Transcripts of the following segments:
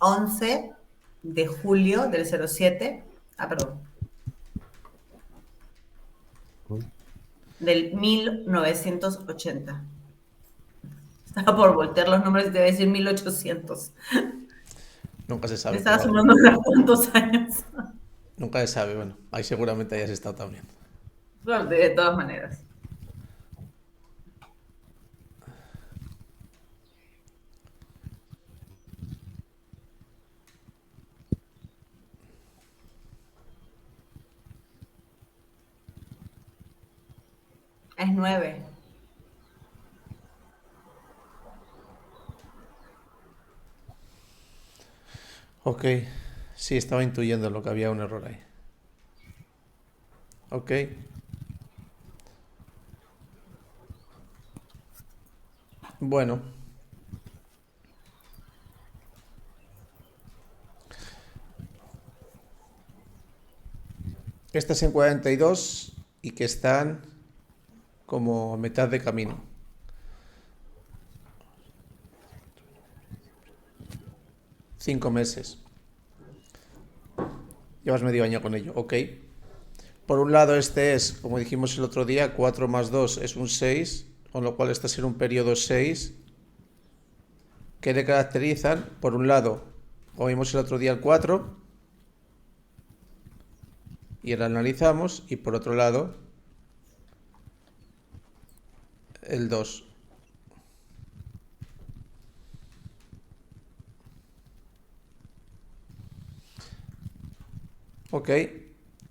11 de julio del 07, perdón, del 1980. Estaba por voltear los nombres y te voy a decir 1800. Nunca se Me sabe, estaba pero sumando unos cuantos años. nunca se sabe. Bueno, ahí seguramente hayas estado también. Bueno, de todas maneras. Es 9. Ok, sí, estaba intuyendo lo que había un error ahí. Ok, bueno, estás en 42 y que están como a mitad de camino. 5 meses. Llevas medio año con ello, ok. Por un lado, este es, como dijimos el otro día, 4 más 2 es un 6, con lo cual estás en un periodo 6 que le caracterizan, por un lado, como vimos el otro día, el 4 y el analizamos, y por otro lado, el 2. Ok,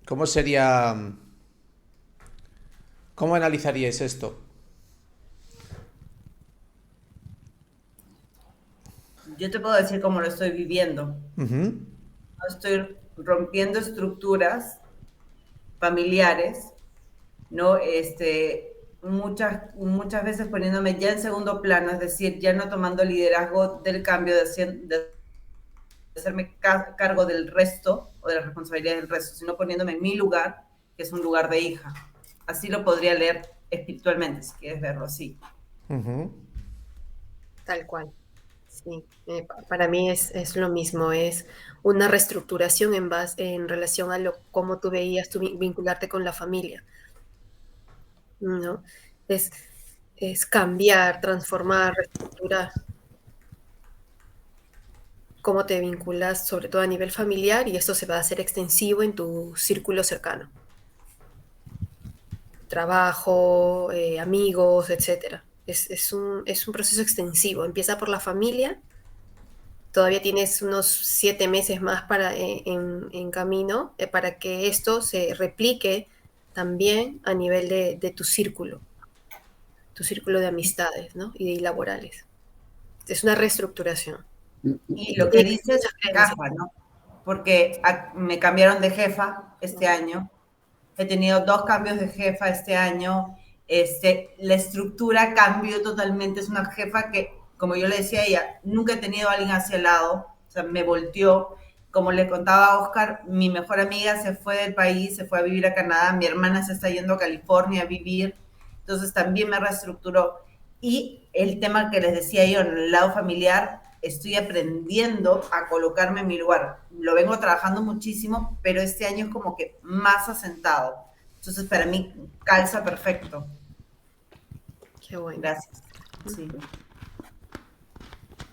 ¿cómo sería, cómo analizaríais esto? Yo te puedo decir cómo lo estoy viviendo. Ujú. Estoy rompiendo estructuras familiares, ¿no? Muchas veces poniéndome ya en segundo plano, es decir, ya no tomando liderazgo del cambio, de hacerme cargo del resto o de las responsabilidades del resto, sino poniéndome en mi lugar, que es un lugar de hija. Así lo podría leer espiritualmente, si quieres verlo así. Ujú. Tal cual. Sí, para mí es lo mismo, es una reestructuración en relación a cómo tú veías vincularte con la familia, ¿no? Es, es cambiar, transformar, reestructurar cómo te vinculas, sobre todo a nivel familiar, y esto se va a hacer extensivo en tu círculo cercano, trabajo, amigos, etcétera. Es un proceso extensivo, empieza por la familia. Todavía tienes unos 7 meses más en camino para que esto se replique también a nivel de tu círculo de amistades, ¿no? Y laborales. Es una reestructuración. Y Que lo que tiene dices muchas creencias. encaja, ¿no? Porque me cambiaron de jefa este año. He tenido 2 cambios de jefa este año. La estructura cambió totalmente. Es una jefa que, como yo le decía a ella, nunca he tenido a alguien hacia el lado. O sea, me volteó. Como le contaba a Oscar, mi mejor amiga se fue del país, se fue a vivir a Canadá. Mi hermana se está yendo a California a vivir. Entonces también me reestructuró. Y el tema que les decía yo, en el lado familiar, estoy aprendiendo a colocarme en mi lugar. Lo vengo trabajando muchísimo, pero este año es como que más asentado. Entonces, para mí calza perfecto. Qué bueno. Gracias. Sí.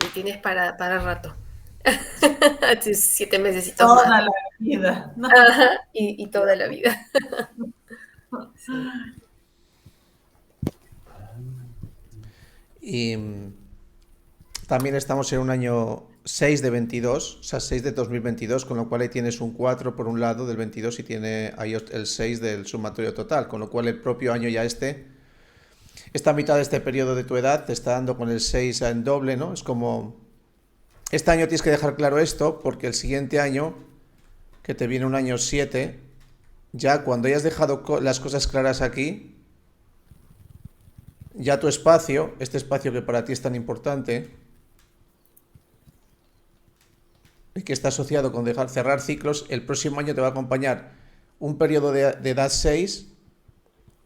Y tienes para rato. 7 mesecitos más. Toda la vida. No. Ajá, y toda la vida. Sí. Y también estamos en un año 6 de 22, o sea, 6 de 2022, con lo cual ahí tienes un 4 por un lado del 22 y tiene ahí el 6 del sumatorio total, con lo cual el propio año ya esta mitad de este periodo de tu edad te está dando con el 6 en doble, ¿no? Es como, este año tienes que dejar claro esto porque el siguiente año, que te viene un año 7, ya cuando hayas dejado las cosas claras aquí, ya tu espacio, este espacio que para ti es tan importante, y que está asociado con dejar cerrar ciclos, el próximo año te va a acompañar un periodo de edad 6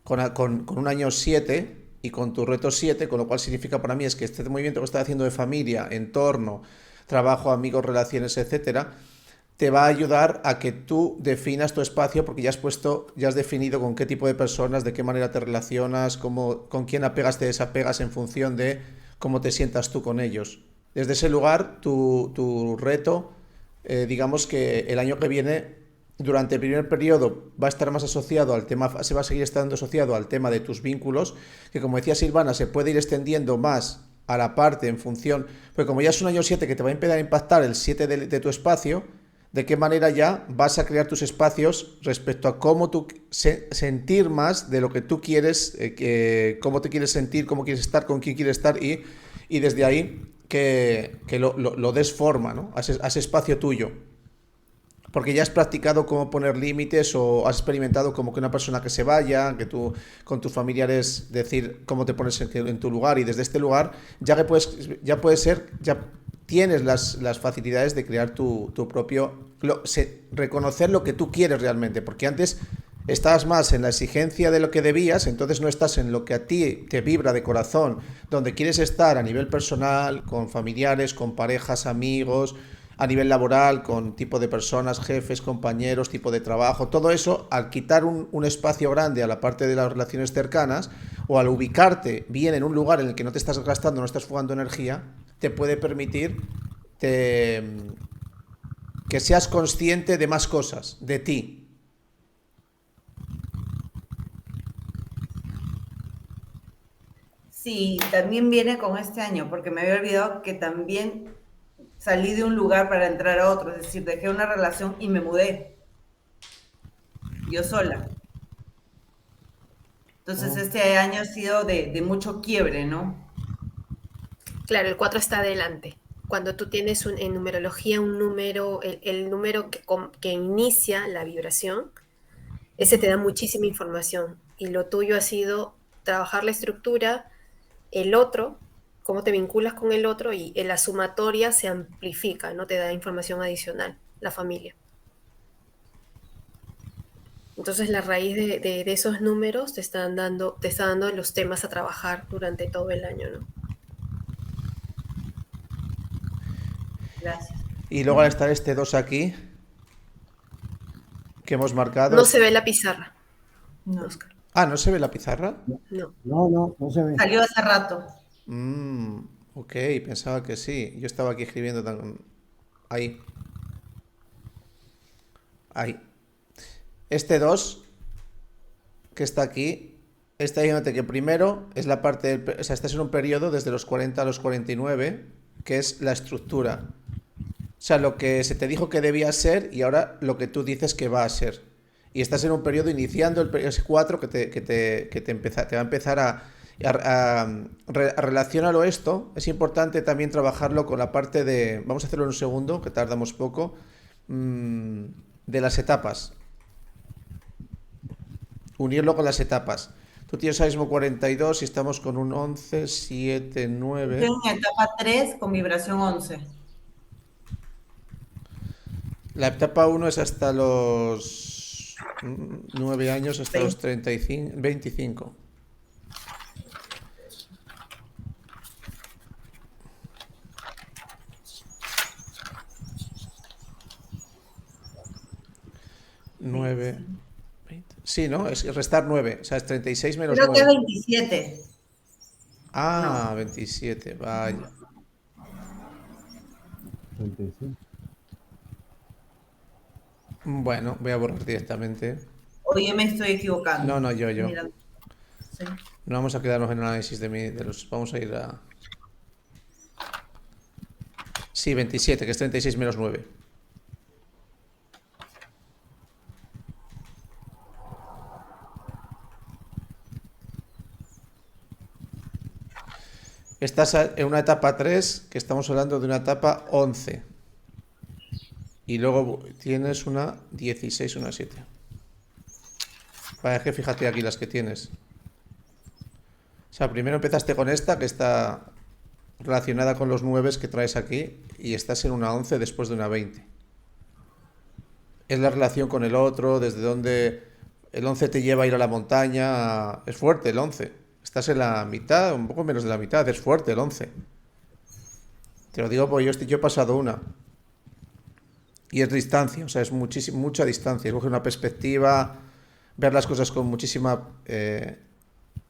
con un año 7 y con tu reto 7, con lo cual significa para mí es que este movimiento que estás haciendo de familia, entorno, trabajo, amigos, relaciones, etcétera, te va a ayudar a que tú definas tu espacio porque ya has definido con qué tipo de personas, de qué manera te relacionas, cómo, con quién apegas, te desapegas en función de cómo te sientas tú con ellos. Desde ese lugar, tu reto, digamos que el año que viene, durante el primer periodo, va a estar más asociado al tema, se va a seguir estando asociado al tema de tus vínculos, que como decía Silvana, se puede ir extendiendo más a la parte en función, porque como ya es un año 7 que te va a empezar a impactar el 7 de tu espacio, de qué manera ya vas a crear tus espacios respecto a cómo tú sentir más de lo que tú quieres, cómo te quieres sentir, cómo quieres estar, con quién quieres estar y desde ahí que lo des forma, ¿no? A ese espacio tuyo. Porque ya has practicado cómo poner límites o has experimentado como que una persona que se vaya, que tú con tus familiares decir cómo te pones en tu lugar y desde este lugar ya puedes ser, ya tienes las facilidades de crear tu propio, reconocer lo que tú quieres realmente, porque antes estabas más en la exigencia de lo que debías, entonces no estás en lo que a ti te vibra de corazón, donde quieres estar a nivel personal, con familiares, con parejas, amigos, a nivel laboral, con tipo de personas, jefes, compañeros, tipo de trabajo, todo eso, al quitar un espacio grande a la parte de las relaciones cercanas o al ubicarte bien en un lugar en el que no te estás gastando, no estás fugando energía, te puede permitir te, que seas consciente de más cosas, de ti. Sí, también viene con este año, porque me había olvidado que también salí de un lugar para entrar a otro, es decir, dejé una relación y me mudé, yo sola. Entonces Oh, este año ha sido de mucho quiebre, ¿no? Claro, el 4 está adelante. Cuando tú tienes en numerología un número, el número que inicia la vibración, ese te da muchísima información. Y lo tuyo ha sido trabajar la estructura, el otro, cómo te vinculas con el otro y en la sumatoria se amplifica, no te da información adicional, la familia. Entonces la raíz de esos números te está dando los temas a trabajar durante todo el año, ¿no? Gracias. Y luego al estar este 2 aquí, que hemos marcado... No se ve la pizarra, No. Oscar. Ah, ¿no se ve la pizarra? no, No. no se ve. Salió hace rato. Mm, ok, pensaba que sí. Yo estaba aquí escribiendo ahí, ahí. Este 2 que está aquí, está diciéndote que primero es la parte o sea, estás en un periodo desde los 40 a los 49, que es la estructura. O sea, lo que se te dijo que debía ser y ahora lo que tú dices que va a ser. Y estás en un periodo iniciando el periodo 4 te va a empezar a relacionarlo esto. Es importante también trabajarlo con la parte de, vamos a hacerlo en un segundo, que tardamos poco, mmm, de las etapas. Unirlo con las etapas. Tú tienes ahora mismo 42 y estamos con un 11, 7, Estoy 9. en etapa 3 con vibración 11. La etapa uno es hasta los 9 años, hasta los 20. 35, 25. Nueve, 25. 20. Sí, ¿no? Es restar 9. O sea, es 36 menos Creo que es 9. 27. Ah, No. 27. Vaya. 35. Bueno, voy a borrar directamente. O yo me estoy equivocando. No, no, yo. Mira, sí. No vamos a quedarnos en el análisis de los... Vamos a ir a... Sí, 27, que es 36 menos 9. Estás en una etapa 3, que estamos hablando de una etapa 11. Y luego tienes una 16, una 7. Vaya, que fíjate aquí las que tienes. O sea, primero empezaste con esta, que está relacionada con los 9 que traes aquí, y estás en una 11 después de una 20. Es la relación con el otro, desde donde el 11 te lleva a ir a la montaña. Es fuerte el 11. Estás en la mitad, un poco menos de la mitad, es fuerte el 11. Te lo digo porque yo he pasado una. Y es distancia, o sea, es mucha distancia. Es coger una perspectiva, ver las cosas con muchísima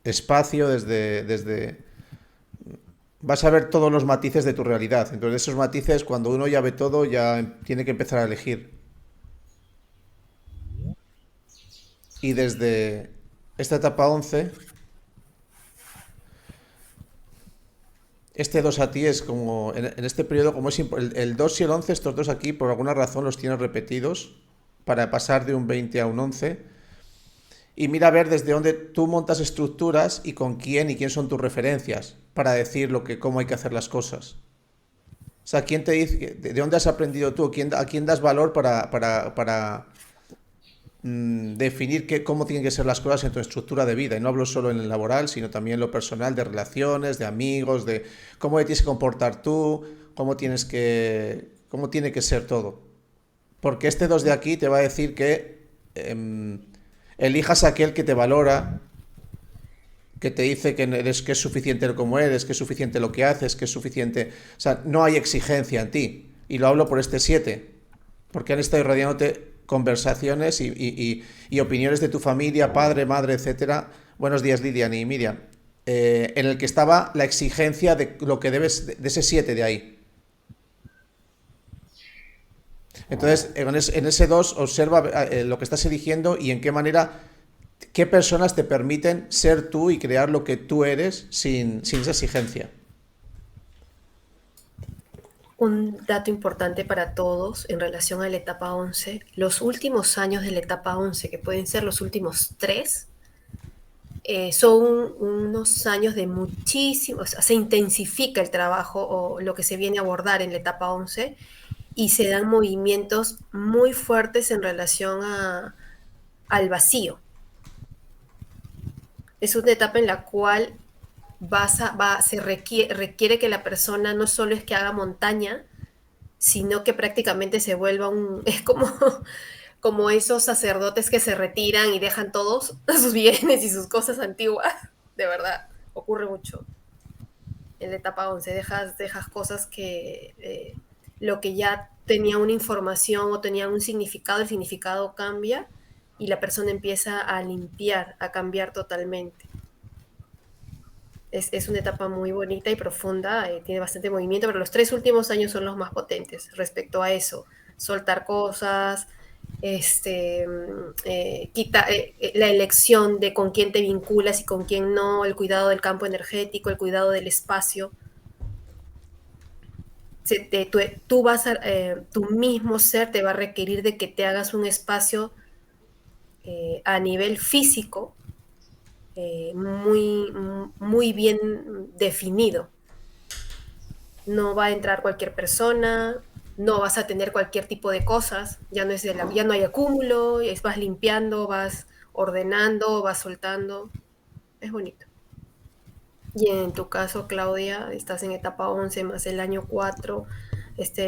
espacio desde. Vas a ver todos los matices de tu realidad. Entonces, esos matices, cuando uno ya ve todo, ya tiene que empezar a elegir. Y desde esta etapa 11, este 2 a ti es como, en este periodo, como es el 2 y el 11, estos dos aquí, por alguna razón los tienes repetidos para pasar de un 20 a un 11. Y mira a ver desde dónde tú montas estructuras y con quién y quién son tus referencias para decir cómo hay que hacer las cosas. O sea, ¿quién te dice, de dónde has aprendido tú? ¿A quién das valor para definir cómo tienen que ser las cosas en tu estructura de vida? Y no hablo solo en el laboral, sino también en lo personal, de relaciones, de amigos, de cómo te tienes que comportar tú, cómo tiene que ser todo. Porque este 2 de aquí te va a decir que elijas a aquel que te valora, que te dice que es suficiente como eres, que es suficiente lo que haces, que es suficiente. O sea, no hay exigencia en ti. Y lo hablo por este 7, porque han estado irradiándote conversaciones y opiniones de tu familia, padre, madre, etcétera. Buenos días, Lidian y Miriam. En el que estaba la exigencia de lo que debes, de ese 7 de ahí. Entonces, en ese 2, observa lo que estás eligiendo y en qué manera, qué personas te permiten ser tú y crear lo que tú eres sin esa exigencia. Un dato importante para todos en relación a la etapa 11, los últimos años de la etapa 11, que pueden ser los últimos 3, son unos años de muchísimo, o sea, se intensifica el trabajo o lo que se viene a abordar en la etapa 11 y se dan movimientos muy fuertes en relación al vacío. Es una etapa en la cual requiere que la persona no solo es que haga montaña, sino que prácticamente se vuelva es como esos sacerdotes que se retiran y dejan todos sus bienes y sus cosas antiguas. De verdad, ocurre mucho. En la etapa 11 dejas cosas que lo que ya tenía una información o tenía un significado, el significado cambia y la persona empieza a limpiar, a cambiar totalmente. Es una etapa muy bonita y profunda, tiene bastante movimiento, pero los 3 últimos años son los más potentes respecto a eso. Soltar cosas, la elección de con quién te vinculas y con quién no, el cuidado del campo energético, el cuidado del espacio. Tu mismo ser te va a requerir de que te hagas un espacio a nivel físico muy, muy bien definido. No va a entrar cualquier persona, no vas a tener cualquier tipo de cosas, ya no hay acúmulo, vas limpiando, vas ordenando, vas soltando. Es bonito. Y en tu caso, Claudia, estás en etapa 11 más el año 4, estás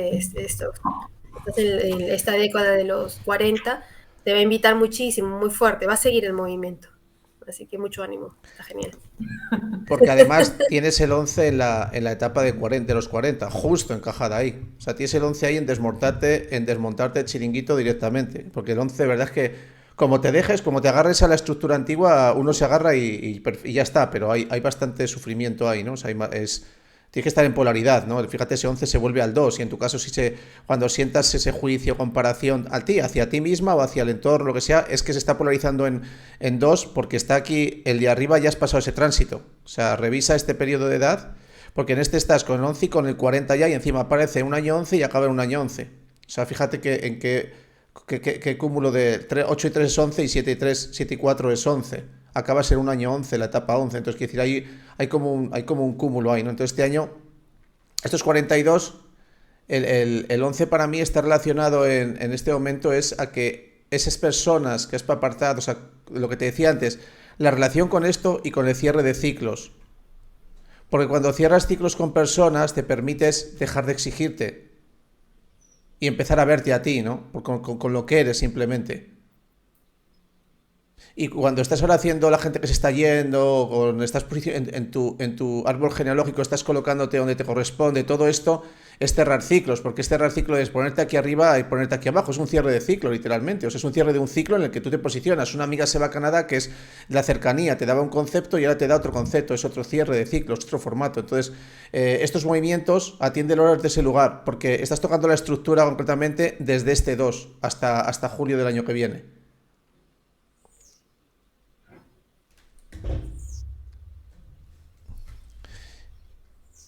en esta década de los 40, te va a invitar muchísimo, muy fuerte, va a seguir el movimiento. Así que mucho ánimo, está genial. Porque además tienes el 11 en la etapa de los 40, justo encajada ahí. O sea, tienes el 11 ahí en desmontarte el chiringuito directamente. Porque el 11, verdad es que como te agarres a la estructura antigua, uno se agarra y ya está, pero hay bastante sufrimiento ahí, ¿no? O sea, tienes que estar en polaridad, ¿no? Fíjate, ese 11 se vuelve al 2 y en tu caso, cuando sientas ese juicio, comparación hacia ti misma o hacia el entorno, lo que sea, es que se está polarizando en 2 porque está aquí, el de arriba ya has pasado ese tránsito. O sea, revisa este periodo de edad, porque en este estás con el 11 y con el 40 ya y encima aparece un año 11 y acaba en un año 11. O sea, fíjate en qué cúmulo de 8 y 3 es 11 y 7 y 4 es 11. Acaba de ser un año 11, la etapa 11. Entonces, quiero decir, hay como un cúmulo ahí, ¿no? Entonces, este año, estos 42, el 11 para mí está relacionado en este momento es a que esas personas que has apartado, o sea, lo que te decía antes, la relación con esto y con el cierre de ciclos. Porque cuando cierras ciclos con personas, te permites dejar de exigirte y empezar a verte a ti, ¿no? Con lo que eres simplemente. Y cuando estás ahora haciendo la gente que se está yendo, o cuando estás en tu árbol genealógico, estás colocándote donde te corresponde, todo esto es cerrar ciclos, porque cerrar ciclo es ponerte aquí arriba y ponerte aquí abajo, es un cierre de ciclo, literalmente, o sea, es un cierre de un ciclo en el que tú te posicionas. Una amiga se va a Canadá, que es la cercanía, te daba un concepto y ahora te da otro concepto, es otro cierre de ciclos, otro formato. Entonces, estos movimientos atienden los de ese lugar, porque estás tocando la estructura concretamente desde este 2 hasta julio del año que viene.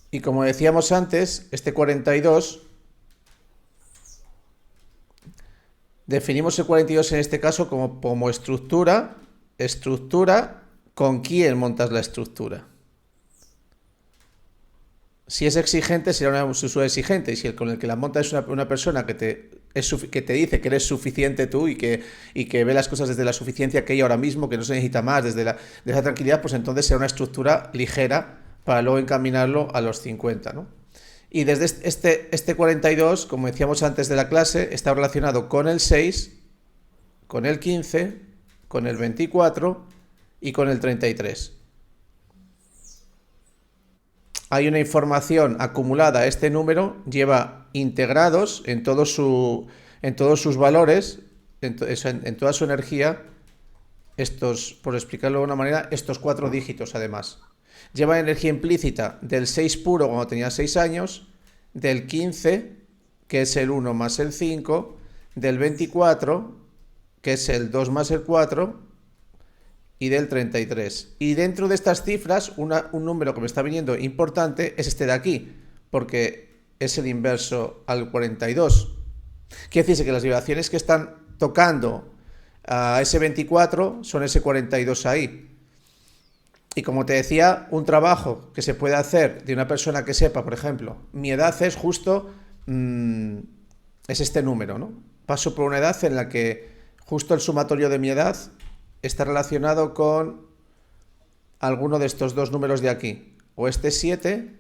Y como decíamos antes, este 42, definimos el 42 en este caso como estructura, ¿con quién montas la estructura? Si es exigente, será una estructura exigente, y si el con el que la monta es una persona que te dice que eres suficiente tú y que ve las cosas desde la suficiencia que hay ahora mismo, que no se necesita más, desde esa tranquilidad, pues entonces será una estructura ligera para luego encaminarlo a los 50, ¿no? Y desde este 42, como decíamos antes de la clase, está relacionado con el 6, con el 15, con el 24 y con el 33. Hay una información acumulada a este número, lleva integrados en todos sus valores, en toda su energía, por explicarlo de una manera, estos 4 dígitos además. Lleva energía implícita del 6 puro cuando tenía 6 años, del 15, que es el 1 más el 5, del 24, que es el 2 más el 4, y del 33. Y dentro de estas cifras, un número que me está viniendo importante es este de aquí, porque es el inverso al 42. Quiere decirse que las vibraciones que están tocando a ese 24 son ese 42 ahí. Y como te decía, un trabajo que se puede hacer de una persona que sepa, por ejemplo, mi edad es justo, es este número, ¿no? Paso por una edad en la que justo el sumatorio de mi edad está relacionado con alguno de estos dos números de aquí, o este 7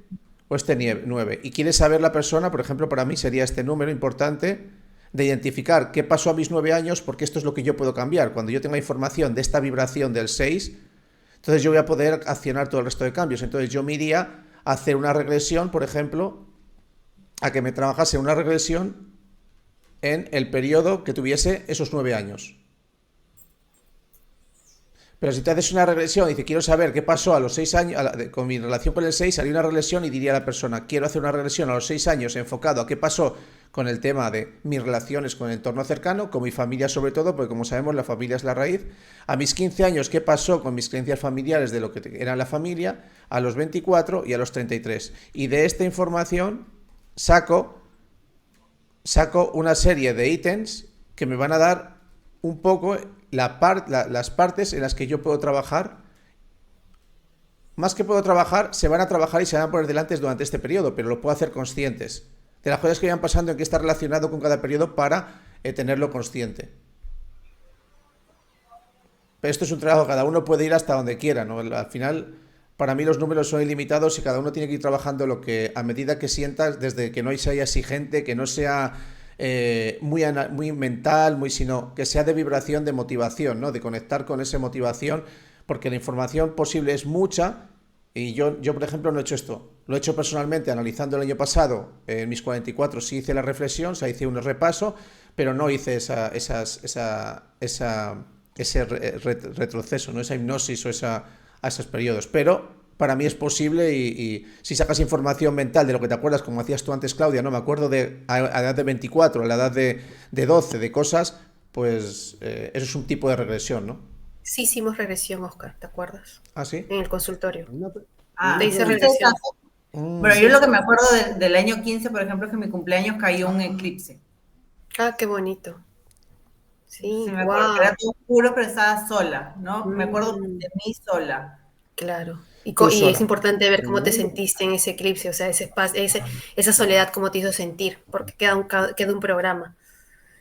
o este 9. Y quiere saber la persona, por ejemplo, para mí sería este número importante de identificar qué pasó a mis 9 años, porque esto es lo que yo puedo cambiar. Cuando yo tenga información de esta vibración del 6, entonces yo voy a poder accionar todo el resto de cambios. Entonces yo me iría a hacer una regresión, por ejemplo, a que me trabajase una regresión en el periodo que tuviese esos 9 años. Pero si te haces una regresión y dices, quiero saber qué pasó a los 6 años, con mi relación con el 6, haría una regresión y diría a la persona, quiero hacer una regresión a los 6 años enfocado a qué pasó con el tema de mis relaciones con el entorno cercano, con mi familia sobre todo, porque como sabemos la familia es la raíz. A mis 15 años, qué pasó con mis creencias familiares de lo que era la familia, a los 24 y a los 33. Y de esta información saco una serie de ítems que me van a dar un poco las partes en las que yo puedo trabajar. Más que puedo trabajar, se van a trabajar y se van a poner delante durante este periodo, pero lo puedo hacer conscientes de las cosas que vayan pasando, en qué está relacionado con cada periodo para tenerlo consciente. Pero esto es un trabajo, cada uno puede ir hasta donde quiera, ¿no? Al final, para mí los números son ilimitados y cada uno tiene que ir trabajando lo que a medida que sientas, desde que no sea exigente, que no sea muy mental, sino que sea de vibración, de motivación, ¿no? De conectar con esa motivación, porque la información posible es mucha. Y yo, por ejemplo, no he hecho esto. Lo he hecho personalmente analizando el año pasado, en mis 44, sí hice la reflexión, o sea, hice un repaso, pero no hice ese retroceso, ¿no? Esa hipnosis a esos periodos. Pero para mí es posible y si sacas información mental de lo que te acuerdas, como hacías tú antes, Claudia, ¿no? Me acuerdo a la edad de 24, a la edad de 12, de cosas, pues eso es un tipo de regresión, ¿no? Sí hicimos regresión, Oscar, ¿te acuerdas? ¿Ah, sí? En el consultorio. Ah, Te hice en este regresión. caso, pero yo lo que me acuerdo del año 15, por ejemplo, es que en mi cumpleaños cayó un eclipse. Ah, qué bonito. Sí, Sí, me acuerdo que wow. era todo oscuro, pero estaba sola, ¿no? Me acuerdo de mí sola. Claro. Tú Y es sola. importante ver cómo te sentiste en ese eclipse, o sea, esa soledad, cómo te hizo sentir, porque queda un programa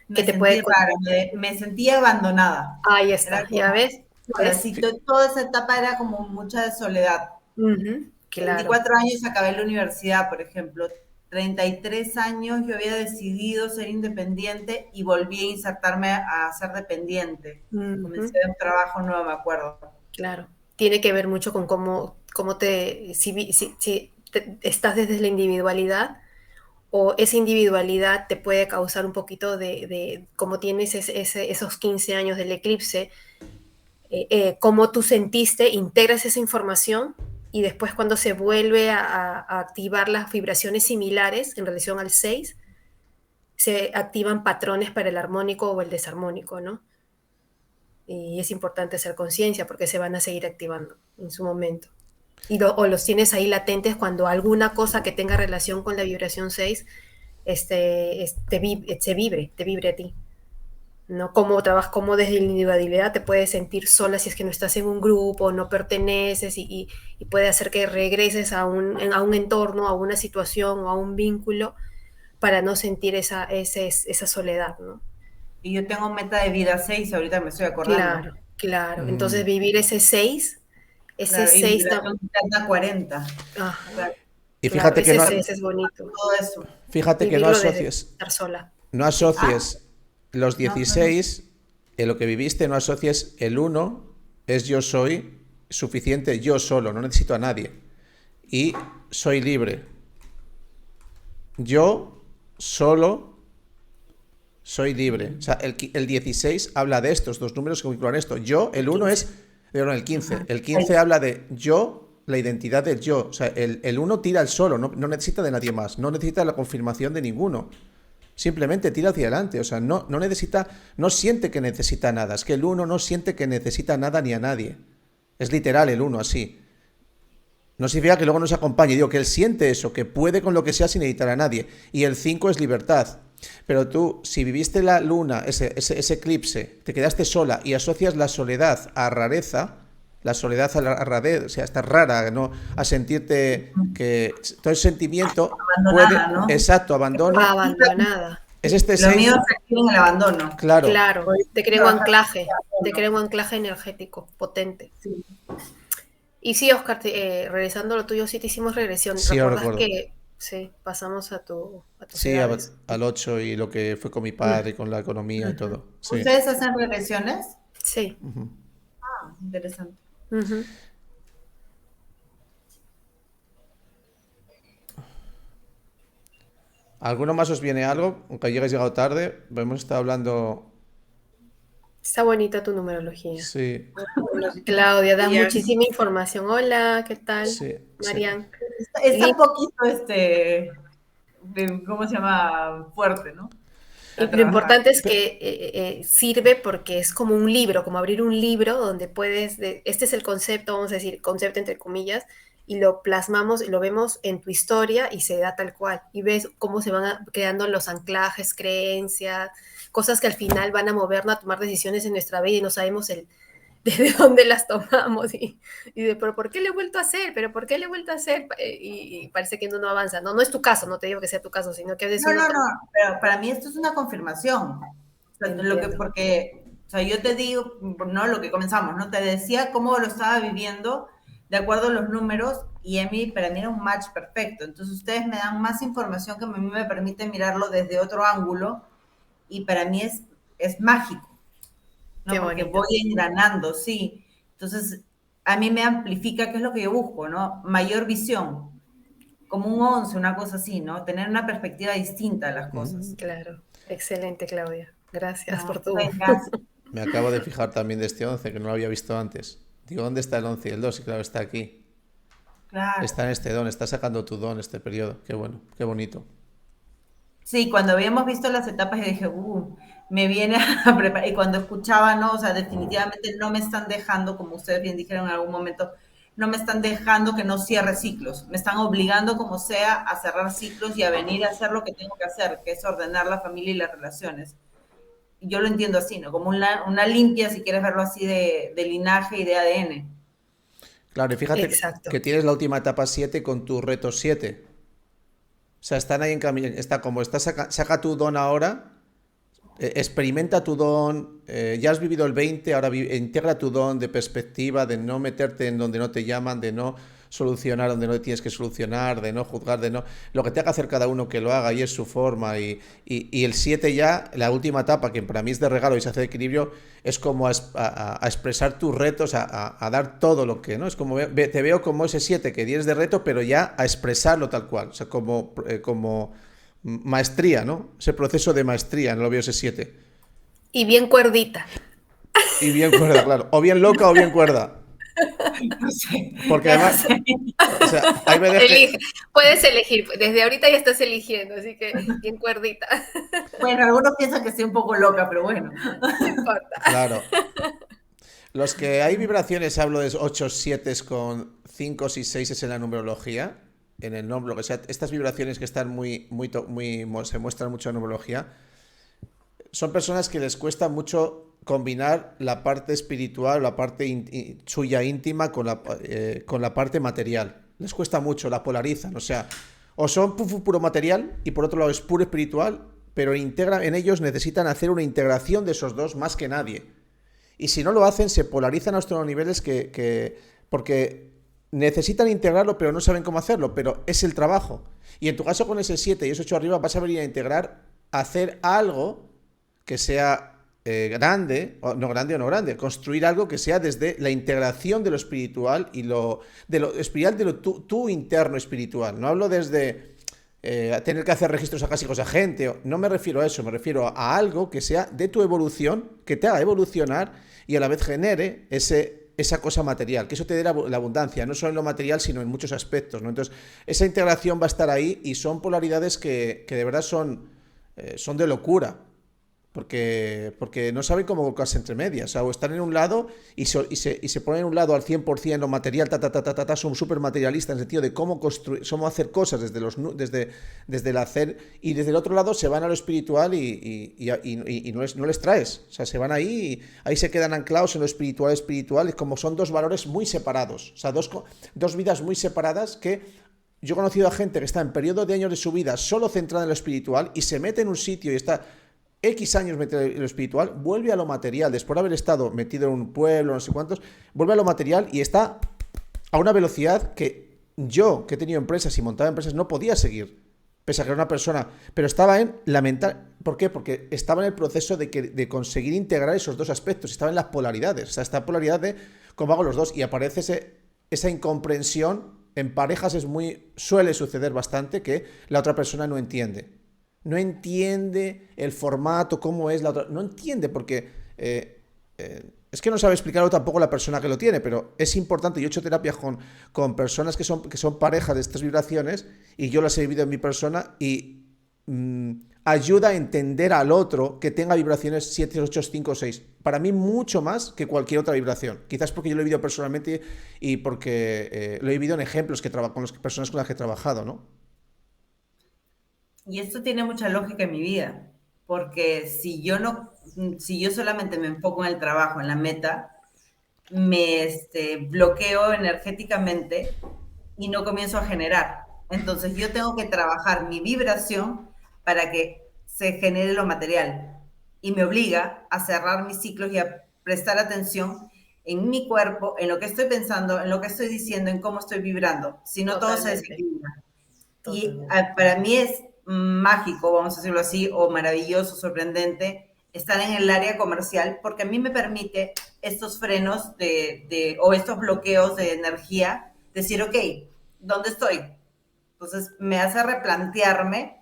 que Me te sentí puede... rara, me sentí abandonada. Ahí Era está, ¿ya como ves? ¿Ves? solecito, toda esa etapa era como mucha soledad. Ujú, claro. 24 años acabé la universidad, por ejemplo. 33 años yo había decidido ser independiente y volví a insertarme a ser dependiente. Comencé Ujú, un trabajo nuevo, me acuerdo. claro. Tiene que ver mucho con cómo si estás desde la individualidad o esa individualidad te puede causar un poquito como tienes esos 15 años del eclipse, cómo tú sentiste, integras esa información y después cuando se vuelve a activar las vibraciones similares en relación al 6 se activan patrones para el armónico o el desarmónico, ¿no? Y es importante hacer conciencia porque se van a seguir activando en su momento. O los tienes ahí latentes cuando alguna cosa que tenga relación con la vibración 6 te vibre a ti. ¿No? Cómo desde la individualidad te puedes sentir sola si es que no estás en un grupo, no perteneces y puede hacer que regreses a un entorno, a una situación o a un vínculo para no sentir esa soledad, ¿no? Y yo tengo meta de vida 6, ahorita me estoy acordando. Claro, claro. Entonces Mm. vivir ese Claro, y 6, vibración 40. ajá, Claro, Y claro, fíjate que ese no, 6 es bonito. todo eso. fíjate que no Vivirlo desde asocies, estar sola. no Ah, asocies los no, no, no. 16 en lo que viviste, no asocies el uno es yo soy suficiente yo solo, no necesito a nadie. Y soy libre. Yo solo soy libre. O sea, el 16 habla de estos dos números que vinculan esto. Yo, el El uno 15. es, perdón, el 15. Ajá. El 15 habla de yo, la identidad del yo. O sea, el uno tira el solo, no necesita de nadie más, no necesita la confirmación de ninguno. Simplemente tira hacia adelante, o sea, no necesita, no siente que necesita nada. Es que el uno no siente que necesita nada ni a nadie. Es literal el uno así. No significa que luego no se acompañe. Digo que él siente eso, que puede con lo que sea sin necesitar a nadie. Y el 5 es libertad. Pero tú, si viviste la luna, ese eclipse, te quedaste sola y asocias la soledad a rareza, la soledad a la rarez, o sea, estás rara, ¿no? A sentirte que todo el sentimiento Abandonada, puede, ¿no? exacto, abandono, Abandonada. es este Lo mío 6, se activa en el abandono. claro, Claro, Voy te crea a un trabajar en anclaje, el te crea un abandono. anclaje energético potente. Sí. Y sí, Oscar, regresando a lo tuyo, sí te hicimos regresión. sí, lo ¿Recuerdas recuerdo. que sí, pasamos a tus Sí, edades? al 8 y lo que fue con mi Mm, padre, con la economía y ujú. todo. Sí. ¿Ustedes hacen regresiones? Sí. Ujú. Ah, interesante. Ujú. ¿Alguno más os viene algo? Aunque hayáis llegado tarde, hemos estado hablando. Está bonita tu numerología. Sí, Claudia, das Días. muchísima información. Hola, ¿qué tal? sí, sí. Marian. Está un poquito, ¿cómo se llama? Fuerte, ¿no? A Y lo trabajar. importante es Pe- que sirve porque es como un libro, como abrir un libro donde puedes, este es el concepto, vamos a decir, concepto entre comillas, y lo plasmamos y lo vemos en tu historia y se da tal cual. Y ves cómo se van creando los anclajes, creencias, cosas que al final van a movernos a tomar decisiones en nuestra vida y no sabemos de dónde las tomamos pero ¿por qué le he vuelto a hacer? ¿Pero por qué le he vuelto a hacer? Y parece que uno no avanza. No, no es tu caso, no te digo que sea tu caso, sino que a veces No, uno no, no, toma, pero para mí esto es una confirmación. O sea, entiendo. porque, o sea, yo te digo, no, lo que comenzamos, ¿no? Te decía cómo lo estaba viviendo de acuerdo a los números y para mí era un match perfecto. Entonces ustedes me dan más información que a mí me permite mirarlo desde otro ángulo y para mí es mágico, ¿no? Qué Porque bonito. voy engranando, sí. Entonces, a mí me amplifica, ¿qué es lo que yo busco, ¿no? Mayor visión, como un 11, una cosa así, ¿no? Tener una perspectiva distinta de las Mm. cosas. Claro, excelente, Claudia. Gracias No, por tu... gracias. Me acabo de fijar también de este 11 que no lo había visto antes. Digo, ¿dónde está el 11 y el 2? Y claro, está aquí. Claro. Está en este don, está sacando tu don este periodo. Qué bueno, qué bonito. Sí, cuando habíamos visto las etapas, yo dije, me viene a preparar. Y cuando escuchaba, no, o sea, definitivamente no me están dejando, como ustedes bien dijeron en algún momento, no me están dejando que no cierre ciclos. Me están obligando, como sea, a cerrar ciclos y a venir a hacer lo que tengo que hacer, que es ordenar la familia y las relaciones. Y yo lo entiendo así, ¿no? Como una limpia, si quieres verlo así, de linaje y de ADN. Claro, y fíjate que Exacto. tienes la última etapa 7 con tu reto 7. O sea, están ahí en camino. Está como está, saca tu don ahora, experimenta tu don, ya has vivido el 20, ahora integra tu don de perspectiva, de no meterte en donde no te llaman, de no solucionar donde no tienes que solucionar, de no juzgar, de no... Lo que tenga que hacer cada uno que lo haga y es su forma. Y el 7 ya, la última etapa, que para mí es de regalo y se hace de equilibrio, es como a expresar tus retos, a dar todo lo que, ¿no? Es como, te veo como ese 7 que tienes de reto, pero ya a expresarlo tal cual. O sea, como maestría, ¿no? Ese proceso de maestría, no lo veo ese 7. Y bien cuerdita. Y bien cuerda, claro. O bien loca o bien cuerda. No sé, Porque ya no además, sé. o sea, hay veces Elige, que... puedes elegir, desde ahorita ya estás eligiendo, así que bien cuerdita, Bueno, algunos piensan que estoy un poco loca, pero bueno. no importa. Claro. Los que hay vibraciones, hablo de 8 7 con 5 y 6 en la numerología, en el nombre, lo que sea, estas vibraciones que están se muestran mucho en numerología, son personas que les cuesta mucho combinar la parte espiritual, la parte suya íntima con la parte material. Les cuesta mucho, la polarizan, o sea, o son puro material y por otro lado es puro espiritual, pero en ellos necesitan hacer una integración de esos dos más que nadie. Y si no lo hacen, se polarizan hasta unos niveles porque necesitan integrarlo, pero no saben cómo hacerlo, pero es el trabajo. Y en tu caso con ese 7 y ese 8 arriba vas a venir a integrar, a hacer algo que sea grande, o no grande, construir algo que sea desde la integración de lo espiritual y de lo espiritual, de tu interno espiritual. No hablo desde tener que hacer registros acásicos a gente, no me refiero a eso, me refiero a algo que sea de tu evolución, que te haga evolucionar y a la vez genere esa cosa material, que eso te dé la abundancia, no solo en lo material, sino en muchos aspectos, ¿no? Entonces, esa integración va a estar ahí y son polaridades que de verdad son de locura. Porque no saben cómo colocarse entre medias. O sea, o están en un lado y se ponen en un lado al 100% en lo material, son súper materialistas en el sentido de cómo construir, cómo hacer cosas desde el hacer, y desde el otro lado se van a lo espiritual y no les traes. O sea, se van ahí se quedan anclados en lo espiritual, como son dos valores muy separados. O sea, dos vidas muy separadas que... Yo he conocido a gente que está en periodo de años de su vida solo centrada en lo espiritual y se mete en un sitio y está... X años metido en lo espiritual, vuelve a lo material, después de haber estado metido en un pueblo, no sé cuántos, vuelve a lo material y está a una velocidad que yo, que he tenido empresas y montado empresas, no podía seguir, pese a que era una persona, pero estaba en la mental. ¿Por qué? Porque estaba en el proceso de conseguir integrar esos dos aspectos, estaba en las polaridades, o sea, esta polaridad de cómo hago los dos, y aparece esa incomprensión. En parejas suele suceder bastante que la otra persona no entiende. No entiende el formato, cómo es la otra... No entiende porque... es que no sabe explicarlo tampoco la persona que lo tiene, pero es importante. Yo he hecho terapias con personas que son parejas de estas vibraciones y yo las he vivido en mi persona y ayuda a entender al otro que tenga vibraciones 7, 8, 5, 6. Para mí mucho más que cualquier otra vibración. Quizás porque yo lo he vivido personalmente y porque lo he vivido en ejemplos con las personas con las que he trabajado, ¿no? Y esto tiene mucha lógica en mi vida, porque si yo solamente me enfoco en el trabajo, en la meta, me bloqueo energéticamente y no comienzo a generar. Entonces yo tengo que trabajar mi vibración para que se genere lo material y me obliga a cerrar mis ciclos y a prestar atención en mi cuerpo, en lo que estoy pensando, en lo que estoy diciendo, en cómo estoy vibrando. Si no, todo se desequilibra. Y para mí es mágico, vamos a decirlo así, o maravilloso, sorprendente, estar en el área comercial, porque a mí me permite estos frenos o estos bloqueos de energía, decir, ok, ¿dónde estoy? Entonces me hace replantearme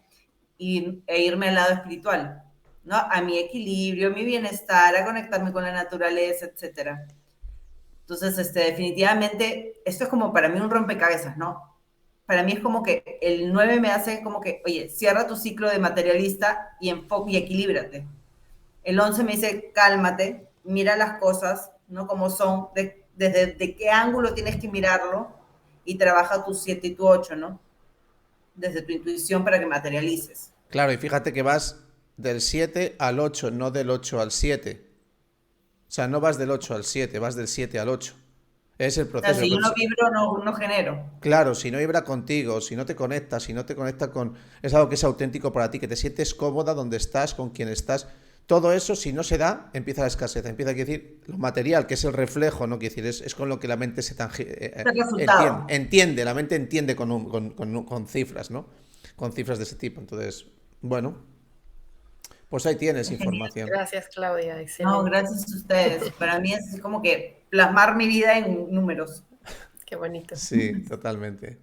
e irme al lado espiritual, ¿no? A mi equilibrio, a mi bienestar, a conectarme con la naturaleza, etcétera. Entonces, definitivamente, esto es como para mí un rompecabezas, ¿no? Para mí es como que el 9 me hace como que, oye, cierra tu ciclo de materialista y enfoque y equilíbrate. El 11 me dice, cálmate, mira las cosas, ¿no? Como son, desde qué ángulo tienes que mirarlo y trabaja tu 7 y tu 8, ¿no? Desde tu intuición para que materialices. Claro, y fíjate que vas del 7 al 8, no del 8 al 7. O sea, no vas del 8 al 7, vas del 7 al 8. Es el proceso. O sea, si yo no vibro, no genero. Claro, si no vibra contigo, si no te conecta con... Es algo que es auténtico para ti, que te sientes cómoda donde estás, con quien estás. Todo eso, si no se da, empieza la escasez. Empieza a decir lo material, que es el reflejo, ¿no? Quiere decir, es con lo que la mente El resultado. entiende, la mente entiende con cifras, ¿no? Con cifras de ese tipo. Entonces, bueno, pues ahí tienes Genial. información. Gracias, Claudia. No, Excelente. gracias a ustedes. Para mí es así como que plasmar mi vida en números. Qué bonito. Sí, totalmente.